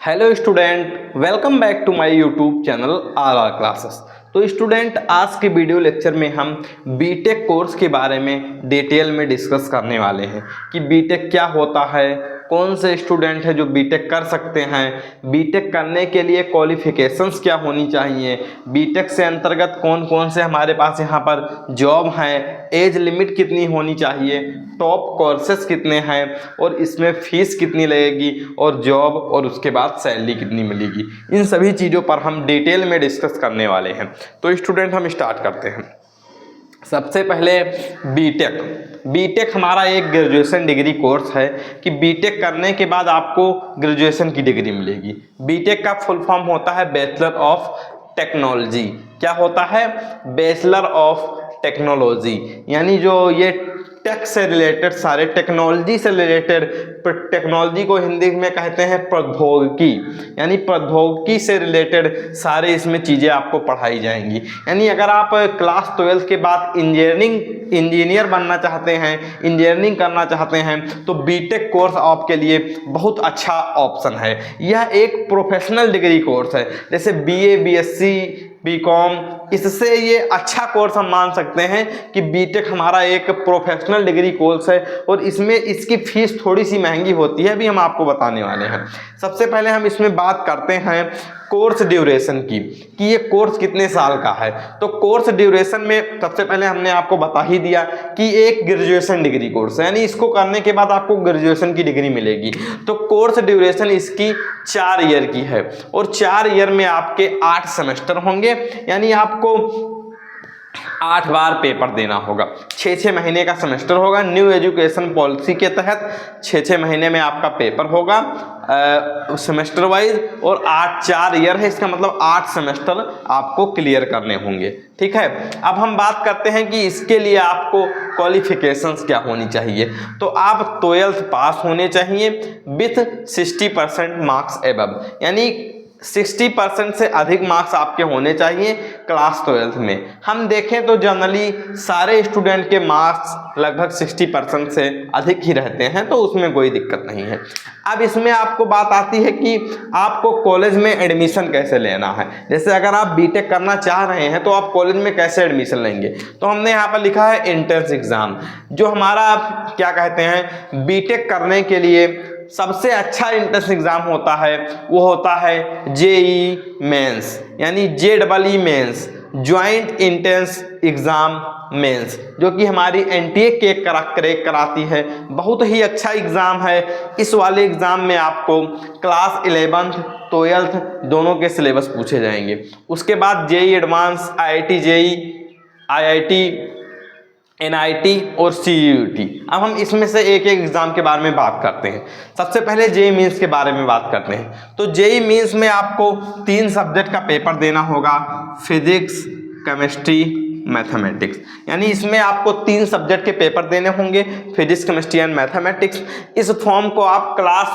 Hello student, welcome back to my YouTube channel R classes. तो student, आज के video lecture में हम बीटेक कोर्स के बारे में डिटेल में डिस्कस करने वाले हैं कि बीटेक क्या होता है, कौन से स्टूडेंट है जो बीटेक कर सकते हैं, बीटेक करने के लिए क्वालिफिकेशंस क्या होनी चाहिए, बीटेक से अंतर्गत कौन कौन से हमारे पास यहाँ पर जॉब हैं, एज लिमिट कितनी होनी चाहिए, टॉप कोर्सेस कितने हैं और इसमें फीस कितनी लगेगी और जॉब और उसके बाद सैलरी कितनी मिलेगी, इन सभी चीज़ों पर हम डिटेल में डिस्कस करने वाले हैं। तो स्टूडेंट, हम स्टार्ट करते हैं। सबसे पहले बीटेक हमारा एक ग्रेजुएशन डिग्री कोर्स है कि बीटेक करने के बाद आपको ग्रेजुएशन की डिग्री मिलेगी। बीटेक का फुल फॉर्म होता है बैचलर ऑफ टेक्नोलॉजी। क्या होता है? बैचलर ऑफ टेक्नोलॉजी, यानी जो ये टेक से रिलेटेड सारे टेक्नोलॉजी से रिलेटेड, टेक्नोलॉजी को हिंदी में कहते हैं प्रौद्योगिकी, यानी प्रौद्योगिकी से रिलेटेड सारे इसमें चीज़ें आपको पढ़ाई जाएंगी। यानी अगर आप क्लास 12 के बाद इंजीनियर बनना चाहते हैं, इंजीनियरिंग करना चाहते हैं, तो बीटेक कोर्स आपके लिए बहुत अच्छा ऑप्शन है। यह एक प्रोफेशनल डिग्री कोर्स है, जैसे बीए, बीएससी, बीकॉम, इससे ये अच्छा कोर्स हम मान सकते हैं कि बीटेक हमारा एक प्रोफेशनल डिग्री कोर्स है और इसमें इसकी फीस थोड़ी सी महंगी होती है, अभी हम आपको बताने वाले हैं। सबसे पहले हम इसमें बात करते हैं कोर्स ड्यूरेशन की कि ये कोर्स कितने साल का है। तो कोर्स ड्यूरेशन में सबसे पहले हमने आपको बता ही दिया कि एक ग्रेजुएशन डिग्री कोर्स है, यानी इसको करने के बाद आपको ग्रेजुएशन की डिग्री मिलेगी। तो कोर्स ड्यूरेशन इसकी 4 ईयर की है और 4 ईयर में आपके 8 सेमेस्टर होंगे, यानी आपको 8 बार पेपर देना होगा। 6-6 महीने का सेमेस्टर होगा। न्यू एजुकेशन पॉलिसी के तहत 6-6 महीने में आपका पेपर होगा सेमेस्टर वाइज, और 4 ईयर है, इसका मतलब 8 सेमेस्टर आपको क्लियर करने होंगे। ठीक है, अब हम बात करते हैं कि इसके लिए आपको क्वालिफिकेशंस क्या होनी चाहिए। तो आप 12th पास होने चाहिए विथ 60% मार्क्स एबव, यानी 60% से अधिक मार्क्स आपके होने चाहिए क्लास 12th में। हम देखें तो जनरली सारे स्टूडेंट के मार्क्स लगभग 60% से अधिक ही रहते हैं, तो उसमें कोई दिक्कत नहीं है। अब इसमें आपको बात आती है कि आपको कॉलेज में एडमिशन कैसे लेना है। जैसे अगर आप बीटेक करना चाह रहे हैं तो आप कॉलेज में कैसे एडमिशन लेंगे, तो हमने यहाँ पर लिखा है एंट्रेंस एग्जाम। जो हमारा क्या कहते हैं, बीटेक करने के लिए सबसे अच्छा एंट्रेंस एग्जाम होता है वो होता है जेई मेंस, यानी JEE mains, joint entrance exam mains, जो कि हमारी एनटीए क्रैक कराती है। बहुत ही अच्छा एग्जाम है। इस वाले एग्जाम में आपको क्लास 11th 12th दोनों के सिलेबस पूछे जाएंगे। उसके बाद JEE advance, IIT JEE, IIT, NIT और CUET। अब हम इसमें से एक एक एग्जाम के बारे में बात करते हैं। सबसे पहले जेई मीन्स के बारे में बात करते हैं। तो जेई मीन्स में आपको 3 सब्जेक्ट का पेपर देना होगा, फिजिक्स, केमिस्ट्री, मैथमेटिक्स, यानी इसमें आपको 3 सब्जेक्ट के पेपर देने होंगे, फिजिक्स, केमिस्ट्री एंड मैथमेटिक्स। इस फॉर्म को आप क्लास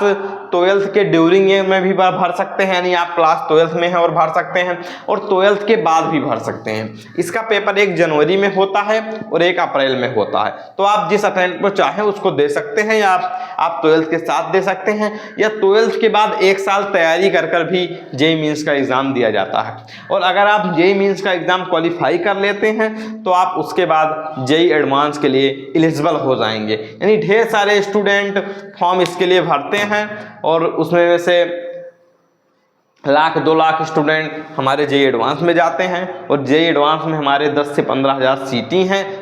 12th के ड्यूरिंग ईयर में भी भर सकते हैं, यानी आप क्लास 12th में हैं और भर सकते हैं, और 12th के बाद भी भर सकते हैं। इसका पेपर 1 जनवरी में होता है और 1 अप्रैल में होता है। तो आप जिस अटेम्प्ट को चाहें उसको दे सकते हैं, या आप 12th के साथ दे सकते हैं, या 12th के बाद 1 साल तैयारी कर भी जेई मीन्स का एग्जाम दिया जाता है। और अगर आप जेई मीन्स का एग्जाम क्वालिफाई कर लेते हैं तो आप उसके बाद जेई एडवांस के लिए एलिजिबल हो जाएंगे। यानी ढेर सारे स्टूडेंट फॉर्म इसके लिए भरते हैं और उसमें से 1-2 लाख स्टूडेंट हमारे जेई एडवांस में जाते हैं, और जेई एडवांस में हमारे 10 से 15 हज़ार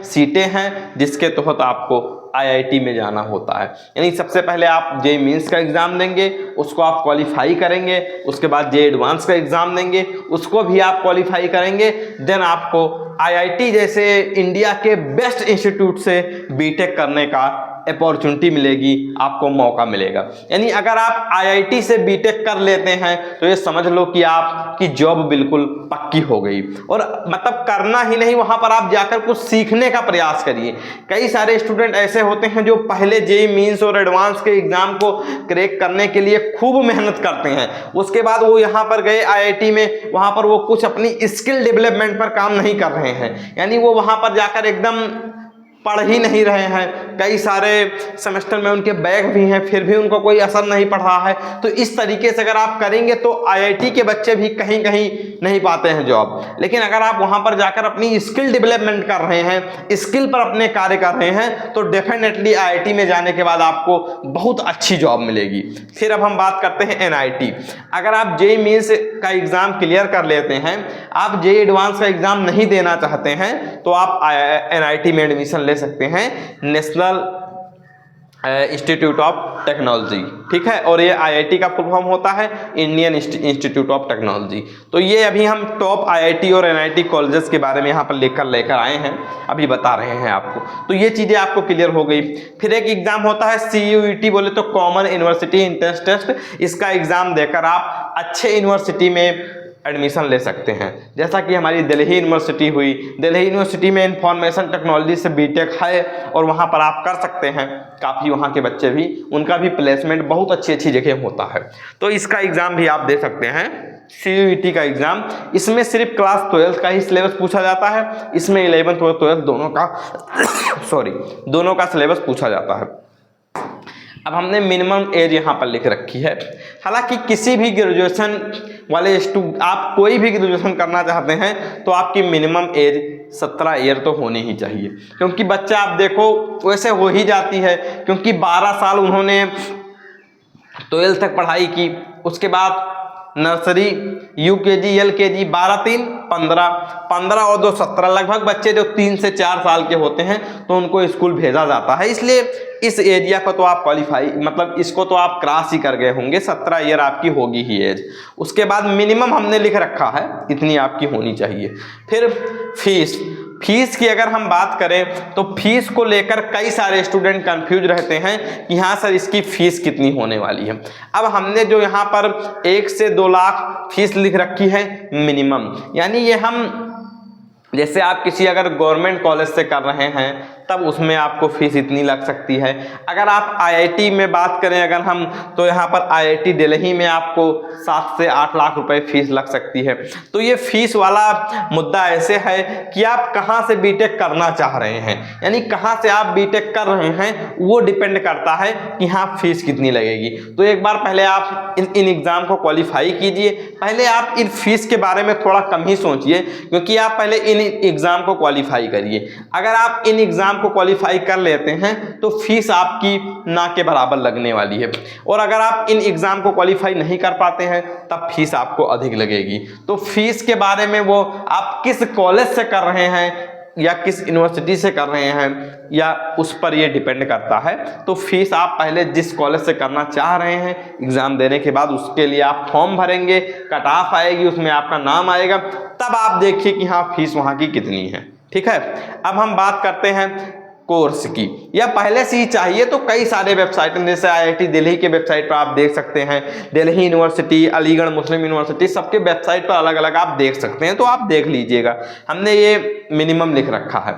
सीटें हैं जिसके तहत आपको IIT में जाना होता है। यानी सबसे पहले आप जेई मीन्स का एग्ज़ाम देंगे, उसको आप क्वालिफाई करेंगे, उसके बाद जेई एडवांस का एग्ज़ाम देंगे, उसको भी आप क्वालिफाई करेंगे, देन आपको IIT जैसे इंडिया के बेस्ट इंस्टीट्यूट से बीटेक करने का अपॉर्चुनिटी मिलेगी, आपको मौका मिलेगा। यानी अगर आप IIT से बीटेक कर लेते हैं तो ये समझ लो कि आपकी जॉब बिल्कुल पक्की हो गई। और मतलब करना ही नहीं, वहां पर आप जाकर कुछ सीखने का प्रयास करिए। कई सारे स्टूडेंट ऐसे होते हैं जो पहले जेई मीन्स और एडवांस के एग्जाम को क्रैक करने के लिए खूब मेहनत करते हैं, उसके बाद वो यहाँ पर गए IIT में, वहां पर वो कुछ अपनी स्किल डेवलपमेंट पर काम नहीं कर रहे हैं, यानी वो वहां पर जाकर एकदम पढ़ ही नहीं रहे हैं, कई सारे सेमेस्टर में उनके बैक भी हैं, फिर भी उनको कोई असर नहीं पड़ रहा है। तो इस तरीके से अगर आप करेंगे तो आईआईटी के बच्चे भी कहीं कहीं नहीं पाते हैं जॉब। लेकिन अगर आप वहां पर जाकर अपनी स्किल डेवलपमेंट कर रहे हैं, स्किल पर अपने कार्य कर रहे हैं, तो डेफिनेटली आईआईटी में जाने के बाद आपको बहुत अच्छी जॉब मिलेगी। फिर अब हम बात करते हैं एनआईटी। अगर आप जेईई मेंस का एग्जाम क्लियर कर लेते हैं, आप जेईई एडवांस का एग्जाम नहीं देना चाहते हैं, तो आप एनआईटी में एडमिशन ले सकते हैं, नेशनल इंस्टीट्यूट ऑफ टेक्नोलॉजी, ठीक है। और ये आईआईटी का फुल फॉर्म होता है इंडियन इंस्टीट्यूट ऑफ टेक्नोलॉजी। तो ये अभी हम टॉप आईआईटी और एनआईटी कॉलेजेस के बारे में यहाँ पर लेकर आए हैं, अभी बता रहे हैं आपको। तो ये चीज़ें आपको क्लियर हो गई। फिर एक एग्जाम होता है CUET, बोले तो कॉमन यूनिवर्सिटी एंट्रेंस टेस्ट। इसका एग्जाम देकर आप अच्छे यूनिवर्सिटी में एडमिशन ले सकते हैं, जैसा कि हमारी दिल्ली यूनिवर्सिटी हुई। दिल्ली यूनिवर्सिटी में इंफॉर्मेशन टेक्नोलॉजी से बीटेक है और वहाँ पर आप कर सकते हैं। काफ़ी वहाँ के बच्चे भी, उनका भी प्लेसमेंट बहुत अच्छी अच्छी जगह होता है। तो इसका एग्ज़ाम भी आप दे सकते हैं, CUET का एग्ज़ाम। इसमें सिर्फ क्लास 12 का ही सिलेबस पूछा जाता है, इसमें 11th और 12th दोनों का दोनों का सिलेबस पूछा जाता है। अब हमने मिनिमम एज यहाँ पर लिख रखी है। हालांकि किसी भी ग्रेजुएशन वाले आप कोई भी ग्रेजुएशन करना चाहते हैं तो आपकी मिनिमम एज 17 ईयर तो होनी ही चाहिए, क्योंकि बच्चा आप देखो वैसे हो ही जाती है, क्योंकि 12 साल उन्होंने 12th तक पढ़ाई की, उसके बाद नर्सरी, यूकेजी, एलकेजी, 12 3 15 और 2 17, लगभग बच्चे जो 3 से 4 साल के होते हैं तो उनको स्कूल भेजा जाता है। इसलिए इस एरिया को तो आप क्वालिफाई, मतलब इसको तो आप क्रॉस ही कर गए होंगे, 17 ईयर आपकी होगी ही एज। उसके बाद मिनिमम हमने लिख रखा है इतनी आपकी होनी चाहिए। फिर फीस की अगर हम बात करें तो फीस को लेकर कई सारे स्टूडेंट कंफ्यूज रहते हैं कि हाँ सर इसकी फीस कितनी होने वाली है। अब हमने जो यहाँ पर 1 से 2 लाख फीस लिख रखी है मिनिमम, यानी ये हम, जैसे आप किसी अगर गवर्नमेंट कॉलेज से कर रहे हैं तब उसमें आपको फीस इतनी लग सकती है। अगर आप आईआईटी में बात करें अगर हम, तो यहाँ पर आईआईटी दिल्ली में आपको 7 से 8 लाख रुपए फीस लग सकती है। तो ये फीस वाला मुद्दा ऐसे है कि आप कहाँ से बीटेक करना चाह रहे हैं, यानी कहाँ से आप बीटेक कर रहे हैं वो डिपेंड करता है कि हाँ फीस कितनी लगेगी। तो एक बार पहले आप इन एग्ज़ाम को क्वालिफाई कीजिए, पहले आप इन फीस के बारे में थोड़ा कम ही सोचिए, क्योंकि आप पहले इन एग्ज़ाम को क्वालिफाई करिए। अगर आप इन एग्ज़ाम को क्वालिफाई कर लेते हैं तो फीस आपकी ना के बराबर लगने वाली है, और अगर आप इन एग्ज़ाम को क्वालिफाई नहीं कर पाते हैं तब फीस आपको अधिक लगेगी। तो फीस के बारे में वो आप किस कॉलेज से कर रहे हैं या किस यूनिवर्सिटी से कर रहे हैं या उस पर ये डिपेंड करता है। तो फीस आप पहले जिस कॉलेज से करना चाह रहे हैं, एग्ज़ाम देने के बाद उसके लिए आप फॉर्म भरेंगे, कट ऑफ आएगी, उसमें आपका नाम आएगा, तब आप देखिए कि हाँ फीस वहाँ की कितनी है, ठीक है। अब हम बात करते हैं कोर्स की, या पहले से ही चाहिए तो कई सारे वेबसाइट हैं, जैसे आईआईटी दिल्ली के वेबसाइट पर आप देख सकते हैं, दिल्ली यूनिवर्सिटी, अलीगढ़ मुस्लिम यूनिवर्सिटी, सबके वेबसाइट पर अलग अलग आप देख सकते हैं, तो आप देख लीजिएगा। हमने ये मिनिमम लिख रखा है।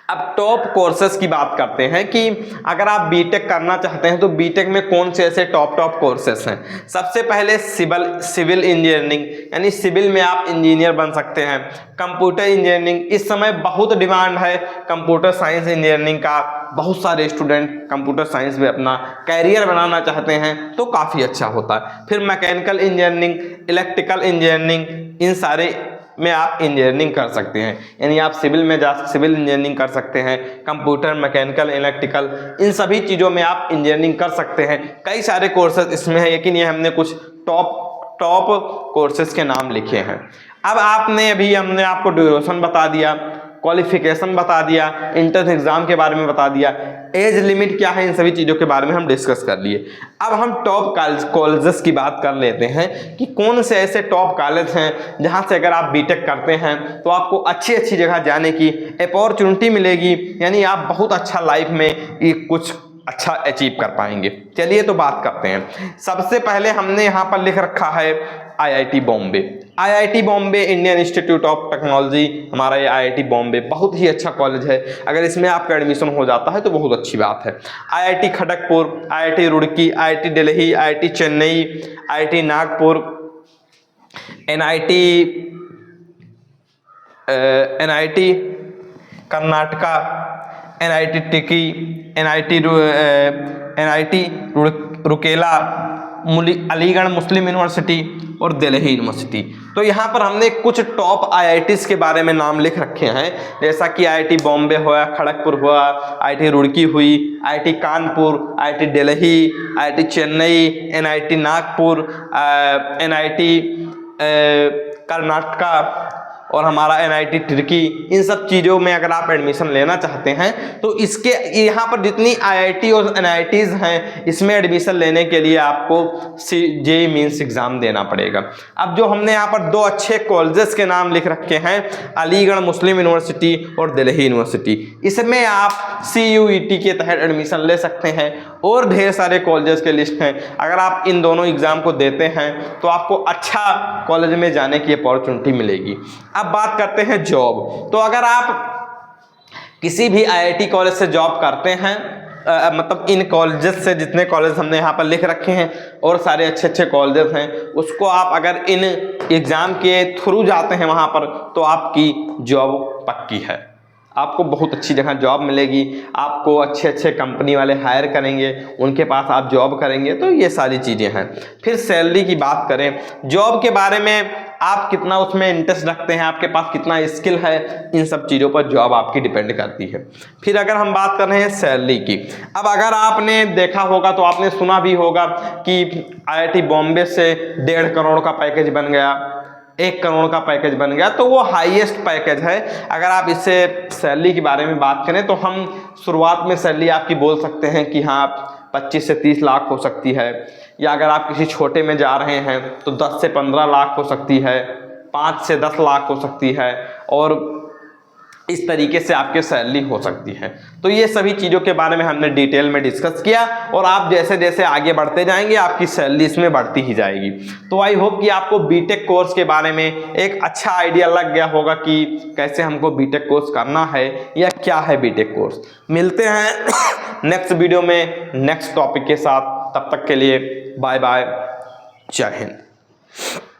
अब टॉप कोर्सेज की बात करते हैं कि अगर आप बीटेक करना चाहते हैं तो बीटेक में कौन से ऐसे टॉप कोर्सेज हैं। सबसे पहले सिविल इंजीनियरिंग, यानी सिविल में आप इंजीनियर बन सकते हैं। कंप्यूटर इंजीनियरिंग, इस समय बहुत डिमांड है कंप्यूटर साइंस इंजीनियरिंग का, बहुत सारे स्टूडेंट कंप्यूटर साइंस में अपना कैरियर बनाना चाहते हैं तो काफ़ी अच्छा होता है। फिर मैकेनिकल इंजीनियरिंग, इलेक्ट्रिकल इंजीनियरिंग, इन सारे में आप इंजीनियरिंग कर सकते हैं, यानी आप सिविल में सिविल इंजीनियरिंग कर सकते हैं, कंप्यूटर, मैकेनिकल, इलेक्ट्रिकल, इन सभी चीज़ों में आप इंजीनियरिंग कर सकते हैं। कई सारे कोर्सेज इसमें हैं, लेकिन ये हमने कुछ टॉप कोर्सेज के नाम लिखे हैं। अब हमने आपको ड्यूरेशन बता दिया, क्वालिफिकेशन बता दिया, एंट्रेंस एग्जाम के बारे में बता दिया, एज लिमिट क्या है, इन सभी चीज़ों के बारे में हम डिस्कस कर लिए। अब हम टॉप कॉलेजेस की बात कर लेते हैं कि कौन से ऐसे टॉप कॉलेज हैं जहां से अगर आप बीटेक करते हैं तो आपको अच्छी अच्छी जगह जाने की अपॉर्चुनिटी मिलेगी, यानी आप बहुत अच्छा लाइफ में कुछ अच्छा अचीव कर पाएंगे। चलिए तो बात करते हैं। सबसे पहले हमने यहाँ पर लिख रखा है IIT Bombay. IIT Bombay Indian institute of technology, हमारा ये आईआईटी बॉम्बे बहुत ही अच्छा कॉलेज है। अगर इसमें आपका एडमिशन हो जाता है तो बहुत अच्छी बात है। IIT Kharagpur, IIT Roorkee, IIT Delhi, IIT Chennai, IIT Nagpur, NIT Karnataka, NIT टिकी, NIT रुकेला, अलीगढ़ मुस्लिम यूनिवर्सिटी और दिल्ली यूनिवर्सिटी। तो यहाँ पर हमने कुछ टॉप IITs के बारे में नाम लिख रखे हैं, जैसा कि IIT बॉम्बे हुआ, खड़गपुर हुआ, IIT रुड़की हुई, IIT Kanpur, IIT Delhi, IIT Chennai, NIT Nagpur, NIT Karnataka और हमारा NIT तुर्की। इन सब चीज़ों में अगर आप एडमिशन लेना चाहते हैं तो इसके यहाँ पर जितनी IIT और NITs हैं, इसमें एडमिशन लेने के लिए आपको JEE मेंस एग्ज़ाम देना पड़ेगा। अब जो हमने यहाँ पर दो अच्छे कॉलेजेस के नाम लिख रखे हैं, अलीगढ़ मुस्लिम यूनिवर्सिटी और दिल्ली यूनिवर्सिटी, इसमें आप CUET के तहत एडमिशन ले सकते हैं और ढेर सारे कॉलेजेस के लिस्ट हैं। अगर आप इन दोनों एग्ज़ाम को देते हैं तो आपको अच्छा कॉलेज में जाने की अपॉर्चुनिटी मिलेगी। अब बात करते हैं जॉब। तो अगर आप किसी भी IIT कॉलेज से जॉब करते हैं, मतलब इन कॉलेजेस से, जितने कॉलेज हमने यहाँ पर लिख रखे हैं और सारे अच्छे अच्छे कॉलेजेस हैं, उसको आप अगर इन एग्ज़ाम के थ्रू जाते हैं वहाँ पर, तो आपकी जॉब पक्की है। आपको बहुत अच्छी जगह जॉब मिलेगी, आपको अच्छे अच्छे कंपनी वाले हायर करेंगे, उनके पास आप जॉब करेंगे। तो ये सारी चीज़ें हैं। फिर सैलरी की बात करें, जॉब के बारे में आप कितना उसमें इंटरेस्ट रखते हैं, आपके पास कितना स्किल है, इन सब चीज़ों पर जॉब आपकी डिपेंड करती है। फिर अगर हम बात कर रहे हैं सैलरी की, अब अगर आपने देखा होगा तो आपने सुना भी होगा कि IIT बॉम्बे से 1.5 करोड़ का पैकेज बन गया, 1 करोड़ का पैकेज बन गया, तो वो हाईएस्ट पैकेज है। अगर आप इससे सैलरी के बारे में बात करें तो हम शुरुआत में सैलरी आपकी बोल सकते हैं कि हाँ 25 से 30 लाख हो सकती है, या अगर आप किसी छोटे में जा रहे हैं तो 10 से 15 लाख हो सकती है, 5 से 10 लाख हो सकती है, और इस तरीके से आपके सैलरी हो सकती है। तो ये सभी चीज़ों के बारे में हमने डिटेल में डिस्कस किया, और आप जैसे जैसे आगे बढ़ते जाएंगे आपकी सैलरी इसमें बढ़ती ही जाएगी। तो आई होप कि आपको बीटेक कोर्स के बारे में एक अच्छा आइडिया लग गया होगा कि कैसे हमको बीटेक कोर्स करना है या क्या है बीटेक कोर्स। मिलते हैं नेक्स्ट वीडियो में नेक्स्ट टॉपिक के साथ। तब तक के लिए बाय बाय, जय हिंद।